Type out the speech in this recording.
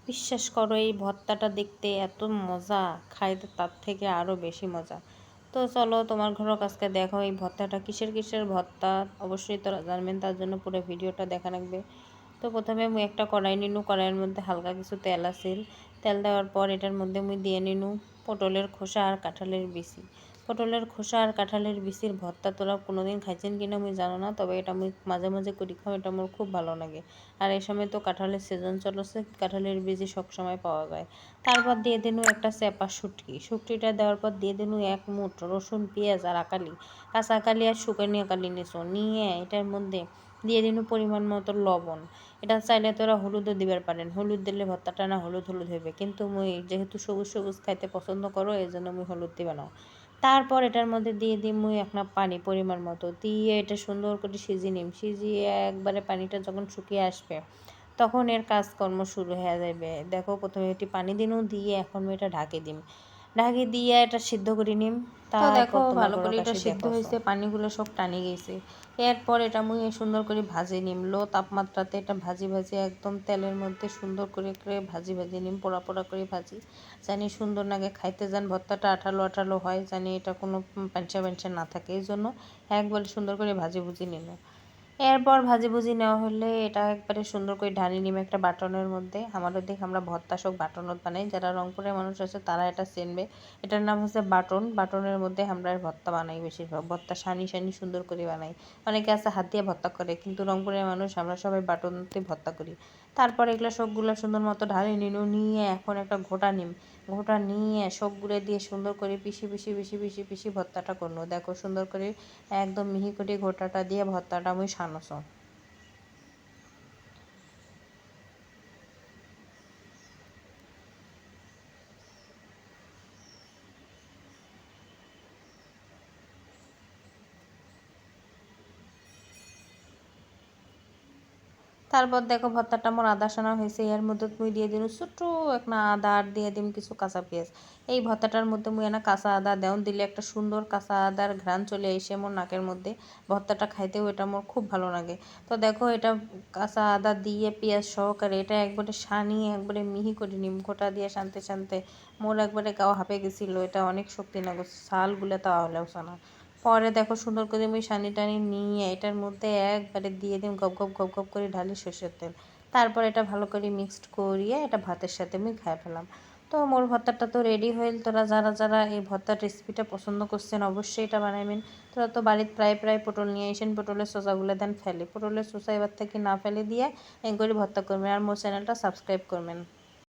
বিশ্বাস করো এই ভর্তাটা দেখতে এত মজা, খাইতে তার থেকে আরও বেশি মজা। তো চলো তোমার ঘরের কাছকে দেখো এই ভর্তাটা কিসের ভর্তা, অবশ্যই তোরা জানবেন, তার জন্য পুরো ভিডিওটা দেখা রাখবে। তো প্রথমে মুই একটা কড়াই নিনু, কড়াইয়ের মধ্যে হালকা কিছু তেল আসিল। তেল দেওয়ার পর এটার মধ্যে মুই দিয়ে নিনু পটলের খোসা আর কাঁঠালের বিচি। পটলের খোসা আর কাঁঠালের বিচির ভর্তা তোরা কোনোদিন খাইছেন কিনা মুই জানো না, তবে এটা মুই মাঝে মাঝে করি খাও, এটা আমার খুব ভালো লাগে। আর এই সময় তো কাঁঠালের সিজন চলছে, কাঁঠালের বিচি সব সময় পাওয়া যায়। তারপর দিয়ে দিনু একটা চেপা শুটকি, শুটকিটা দেওয়ার পর দিয়ে দিনু এক মুঠ রসুন, পেঁয়াজ আর আকালি, কাঁচা আকালি আর শুকানি আকালি নিছো নিয়ে এটার মধ্যে দিয়ে দিনু পরিমাণ মতো লবণ। এটা চাইলে তোরা হলুদও দিবার পারেন, হলুদ দিলে ভর্তাটা না হলুদ হলুদ হইবে, কিন্তু মুই যেহেতু সবুজ সবুজ খাইতে পছন্দ করো এই জন্য মুই হলুদ দিবে না। তারপর এটার মধ্যে দিয়ে দিই মুই একটা পানি পরিমাণ মতো দিয়ে এটা সুন্দর করে সিজিয়ে নিম, সিজিয়ে একবারে পানিটা যখন শুকিয়ে আসবে তখন এর কাজকর্ম শুরু হয়ে যাবে। দেখো প্রথমে একটি পানি দিনু দিয়ে এখন আমি এটা ঢাকি দিম, ঢাকি দিয়ে এটা সিদ্ধ করে নিম। তো দেখো তারপর তোমার ভালো ঘরের করে এটা কাছে সিদ্ধ দেখো হয়েছে, পানিগুলো সব টানি গেছে। এরপর এটা মুই সুন্দর করে ভাজি নিম, লো তাপমাত্রাতে এটা ভাজি ভাজি একদম তেলের মধ্যে সুন্দর করে করে ভাজি ভাজি নিম, পোড়া পোড়া করে ভাজি, জানি সুন্দর লাগে খাইতে, যান ভর্তাটা আঠালো আঠালো হয়, জানি এটা কোনো প্যাঞ্চা প্যাঞ্চা না থাকে, এই জন্য একবারে সুন্দর করে ভাজি ভুজি নিল। এরপর ভাজি ভুজি নেওয়া হলে এটা একবারে সুন্দর করে ঢালি নিম একটা বাটনের মধ্যে। আমাদের দিকে আমরা ভর্তা সব বাটনত বানাই, যারা রংপুরের মানুষ আছে তারা এটা চেনবে। এটার নাম হচ্ছে বাটন, বাটনের মধ্যে আমরা ভর্তা বানাই, বেশিরভাগ ভর্তা সানি সানি সুন্দর করে বানাই। অনেকে আছে হাত দিয়ে ভর্তা করে, কিন্তু রংপুরের মানুষ আমরা সবাই বাটনতে ভর্তা করি। তারপর এগুলো সবগুলো সুন্দর মতো ঢালি নিনু, নিয়ে এখন একটা ঘোটা নিম, ঘোটা নিয়ে সবগুলো দিয়ে সুন্দর করে পিষি পিষি পিষি পিষি পিষি ভর্তাটা করলো। দেখো সুন্দর করে একদম মিহি করে ঘোটাটা দিয়ে ভর্তাটা আমি সানস। তারপর দেখো ভর্তাটা আমার আদা সানা হয়েছে, এর মধ্যে মুই দিয়ে দিন ছোট্ট একটা আদা আর দিয়ে দিন কিছু কাঁচা পেঁয়াজ। এই ভর্তাটার মধ্যে মুই না কাঁচা আদা দেওন দিলে একটা সুন্দর কাঁচা আদার ঘ্রাণ চলে এসে মোর নাকের মধ্যে, ভর্তাটা খাইতেও এটা আমার খুব ভালো লাগে। তো দেখো এটা কাঁচা আদা দিয়ে পেঁয়াজ সহকারে এটা একবারে সানিয়ে একবারে মিহি করে নিম, গোটা দিয়ে শানতে শানতে মোর একবারে গাও হাঁপে গেছিলো, এটা অনেক শক্তি না, শালগুলো তা হলেও না। পরে দেখো সুন্দর করে আমি সানি টানি নিয়ে এটার মধ্যে একবারে দিয়ে দিম গপ গপ গপ গপ করে ঢালি সরষের তেল। তারপর এটা ভালো করে মিক্সড করিয়ে এটা ভাতের সাথে আমি খাই ফেলাম। তো মোর ভর্তাটা তো রেডি হইল। তোরা যারা যারা এই ভর্তার রেসিপিটা পছন্দ করছেন অবশ্যই এটা বানাবেন। তোরা তো বাড়িতে প্রায় প্রায় পটল নিয়ে আসেন, পটলের চোচাগুলো দেন ফেলে, পটলের চোচা এবার থেকে না ফেলে দিয়ে এই করে ভর্তা করবেন, আর মোর চ্যানেলটা সাবস্ক্রাইব করবেন।